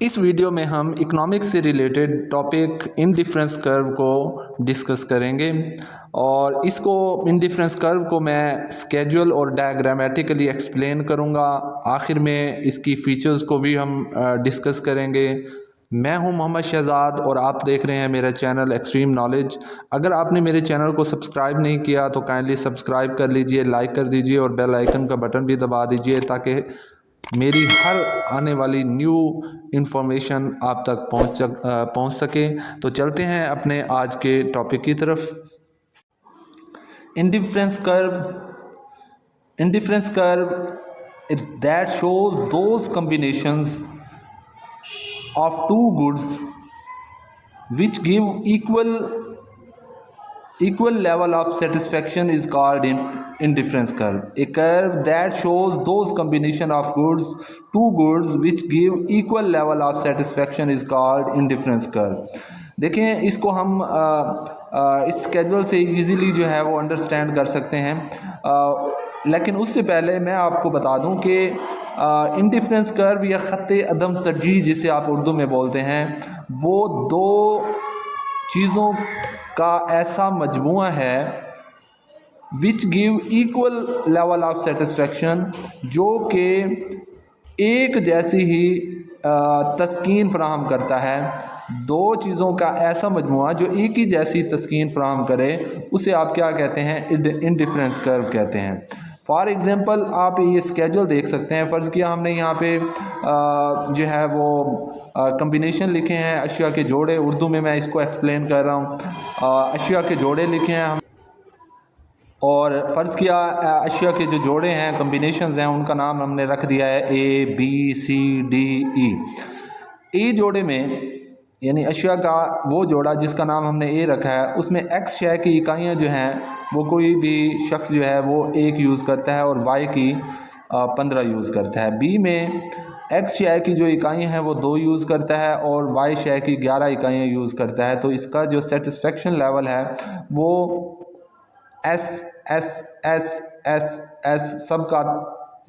इस वीडियो में हम इकोनॉमिक्स से रिलेटेड टॉपिक इंडिफरेंस कर्व को डिस्कस करेंगे और इसको इंडिफरेंस कर्व को मैं स्केजुअल और डायग्रामेटिकली एक्सप्लेन करूंगा। आखिर में इसकी फ़ीचर्स को भी हम डिस्कस करेंगे। मैं हूं मोहम्मद शहजाद और आप देख रहे हैं मेरा चैनल एक्सट्रीम नॉलेज। अगर आपने मेरे चैनल को सब्सक्राइब नहीं किया तो काइंडली सब्सक्राइब कर लीजिए, लाइक कर दीजिए और बेल आइकन का बटन भी दबा दीजिए ताकि मेरी हर आने वाली न्यू इन्फॉर्मेशन आप तक पहुंच सके। तो चलते हैं अपने आज के टॉपिक की तरफ। Indifference curve that shows those combinations of two goods which give equal level of satisfaction is called indifference curve. A curve that shows those combination of two goods which give equal level of satisfaction is called indifference curve. देखें, इसको हम इस schedule से easily जो है वो understand कर सकते हैं, लेकिन उससे पहले मैं आपको बता दूं कि इंडिफरेंस कर्व या ख़त्ते अदम तरजीह जिसे आप उर्दू में बोलते हैं, वो दो चीज़ों का ऐसा मजमुआ है which give equal level of satisfaction, जो कि एक जैसी ही तस्कीन फराहम करता है। दो चीज़ों का ऐसा मजमुआ जो एक ही जैसी तस्कीन फराहम करे उसे आप क्या कहते हैं? इंडिफरेंस कर्व कहते हैं। फॉर एग्ज़ाम्पल आप ये स्केड्यूल देख सकते हैं। फ़र्ज़ किया हमने यहाँ पे जो है वो कम्बिनेशन लिखे हैं, अशिया के जोड़े, उर्दू में मैं इसको एक्सप्लेन कर रहा हूँ। अशिया के जोड़े लिखे हैं हम, और फ़र्ज़ किया अशिया के जो जोड़े हैं, कम्बिनेशंस हैं, उनका नाम हमने रख दिया है ABCDE। ए जोड़े में यानी अशिया का वो जोड़ा जिसका नाम हमने ए रखा है, उसमें एक्स शय की इकाइयाँ जो हैं वो कोई भी शख्स जो है वो 1 यूज़ करता है और वाई की 15 यूज़ करता है। बी में एक्स शय की जो इकाइयाँ हैं वो 2 यूज़ करता है और वाई शय की 11 इकाइयाँ यूज़ करता है। तो इसका जो सेटिस्फेक्शन लेवल है वो S S S S S सबका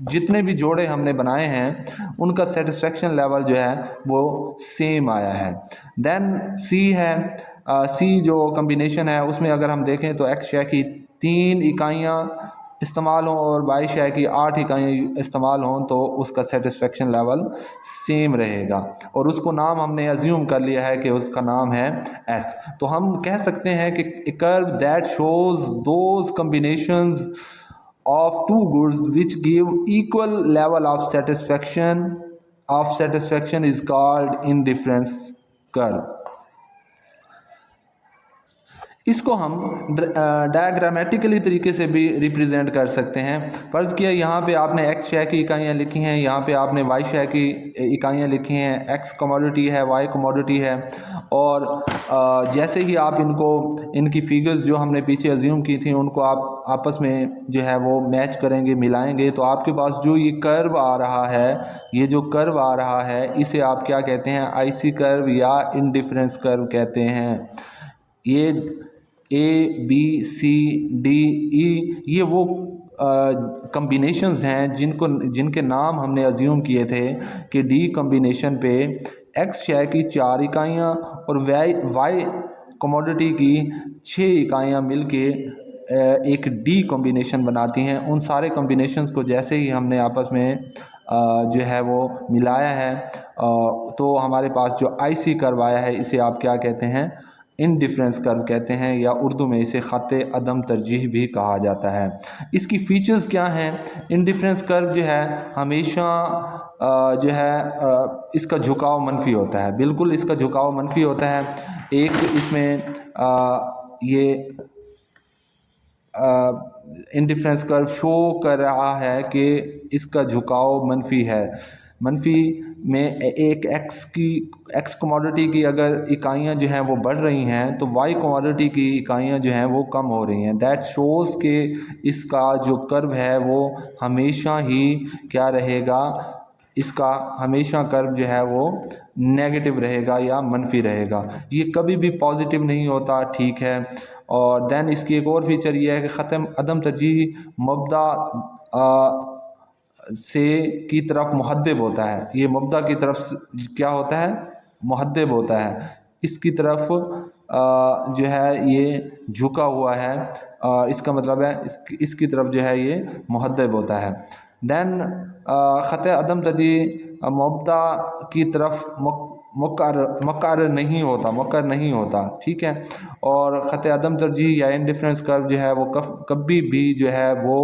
जितने भी जोड़े हमने बनाए हैं उनका सेटिस्फेक्शन लेवल जो है वो सेम आया है। देन सी है, सी जो कम्बिनेशन है उसमें अगर हम देखें तो एक्स शय की 3 इकाइयाँ इस्तेमाल हों और वाई शय की 8 इकाइयाँ इस्तेमाल हों तो उसका सेटिस्फेक्शन लेवल सेम रहेगा, और उसको नाम हमने अज्यूम कर लिया है कि उसका नाम है एस। तो हम कह सकते हैं कि a curve that shows those combinations of two goods which give equal level of satisfaction is called indifference curve. इसको हम डायग्रामेटिकली तरीके से भी रिप्रेजेंट कर सकते हैं। फ़र्ज़ किया यहाँ पे आपने एक्स शय की इकाइयाँ लिखी हैं, यहाँ पे आपने वाई शय की इकाइयाँ लिखी हैं। एक्स कमोडिटी है, वाई कमोडिटी है, और जैसे ही आप इनकी फिगर्स जो हमने पीछे अज्यूम की थी उनको आप आपस में जो है वो मैच करेंगे, मिलाएंगे, तो आपके पास जो ये कर्व आ रहा है, ये जो कर्व आ रहा है इसे आप क्या कहते हैं? आईसी कर्व या इंडिफरेंस कर्व कहते हैं। ये ABCDE ये वो कम्बिनेशंस हैं जिनके नाम हमने अज्यूम किए थे कि डी कम्बिनेशन पे एक्स शय की 4 इकाइयाँ और वाई कमोडिटी की 6 इकाइयाँ मिलके एक डी कॉम्बिनेशन बनाती हैं। उन सारे कॉम्बिनेशंस को जैसे ही हमने आपस में जो है वो मिलाया है तो हमारे पास जो आईसी कर्व आया है इसे आप क्या कहते हैं? इंडिफरेंस कर्व कहते हैं, या उर्दू में इसे ख़त्ते अदम तरजीह भी कहा जाता है। इसकी फ़ीचर्स क्या हैं? इंडिफरेंस कर्व जो है हमेशा जो है इसका झुकाव मनफी होता है। बिल्कुल इसका झुकाव मनफी होता है। एक इसमें ये इंडिफरेंस कर्व शो कर रहा है कि इसका झुकाव मनफी है। मनफी में एक एक्स कमोडिटी की अगर इकाइयाँ जो हैं वो बढ़ रही हैं तो वाई कमोडिटी की इकाइयाँ जो हैं वो कम हो रही हैं। दैट शोज़ के इसका जो कर्व है वो हमेशा ही क्या रहेगा? इसका हमेशा कर्व जो है वो नेगेटिव रहेगा या मनफी रहेगा, ये कभी भी पॉजिटिव नहीं होता, ठीक है। और दैन इसकी एक और फीचर ये है कि ख़त्म अदम तरजीह मबदा से की तरफ मुहद्दिब होता है, ये मुब्दा की तरफ क्या होता है, मुहद्दिब होता है, इसकी तरफ जो है ये झुका हुआ है, इसका मतलब है इसकी तरफ जो है ये मुहद्दिब होता है। देन ख़त अदम तजी मुब्दा की तरफ मुक़र्रर नहीं होता, ठीक है। और ख़त अदम तरजीह या इंडिफरेंस कर्व जो है वो कभी भी जो है वो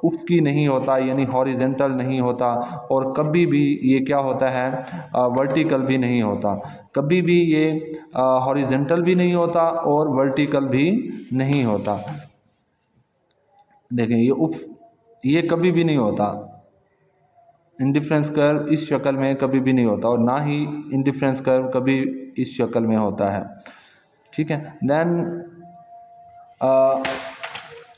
उफ़क़ी नहीं होता, यानी हॉरिजेंटल नहीं होता, और कभी भी ये क्या होता है, वर्टिकल भी नहीं होता, कभी भी ये हॉरिजेंटल भी नहीं होता और वर्टिकल भी नहीं होता। देखें ये कभी भी नहीं होता, इंडिफरेंस कर्व इस शक्ल में कभी भी नहीं होता, और ना ही इंडिफरेंस कर्व कभी इस शक्ल में होता है, ठीक है। देन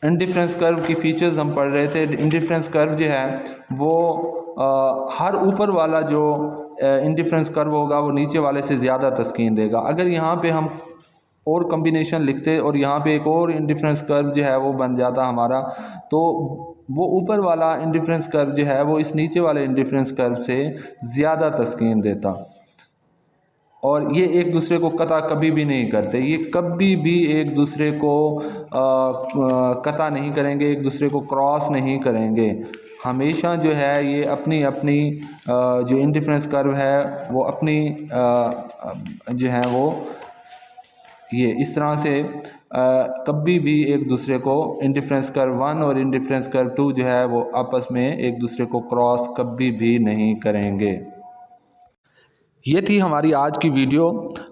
इंडिफरेंस कर्व की फ़ीचर्स हम पढ़ रहे थे। इंडिफरेंस कर्व जो है वो हर ऊपर वाला जो इंडिफरेंस कर्व होगा वो नीचे वाले से ज़्यादा तस्कीन देगा। अगर यहाँ पे हम और कम्बिनेशन लिखते और यहाँ पे एक और इंडिफरेंस कर्व जो है वो बन जाता हमारा, तो वो ऊपर वाला इंडिफरेंस कर्व जो है वो इस नीचे वाले इंडिफरेंस कर्व से ज़्यादा तस्कीन देता, और ये एक दूसरे को कता कभी भी नहीं करते, ये कभी भी एक दूसरे को कता नहीं करेंगे, एक दूसरे को क्रॉस नहीं करेंगे। हमेशा जो है ये अपनी अपनी जो इंडिफरेंस कर्व है वो अपनी जो है वो ये इस तरह से कभी भी एक दूसरे को इंडिफरेंस कर्व 1 और इंडिफरेंस कर्व 2 जो है वो आपस में एक दूसरे को क्रॉस कभी भी नहीं करेंगे। ये थी हमारी आज की वीडियो।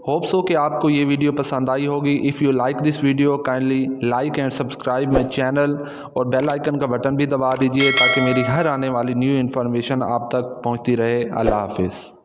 होप सो कि आपको ये वीडियो पसंद आई होगी। If you like this video kindly like and subscribe my channel, और बेल आइकन का बटन भी दबा दीजिए ताकि मेरी हर आने वाली न्यू इन्फॉर्मेशन आप तक पहुंचती रहे। अल्लाह हाफिज़।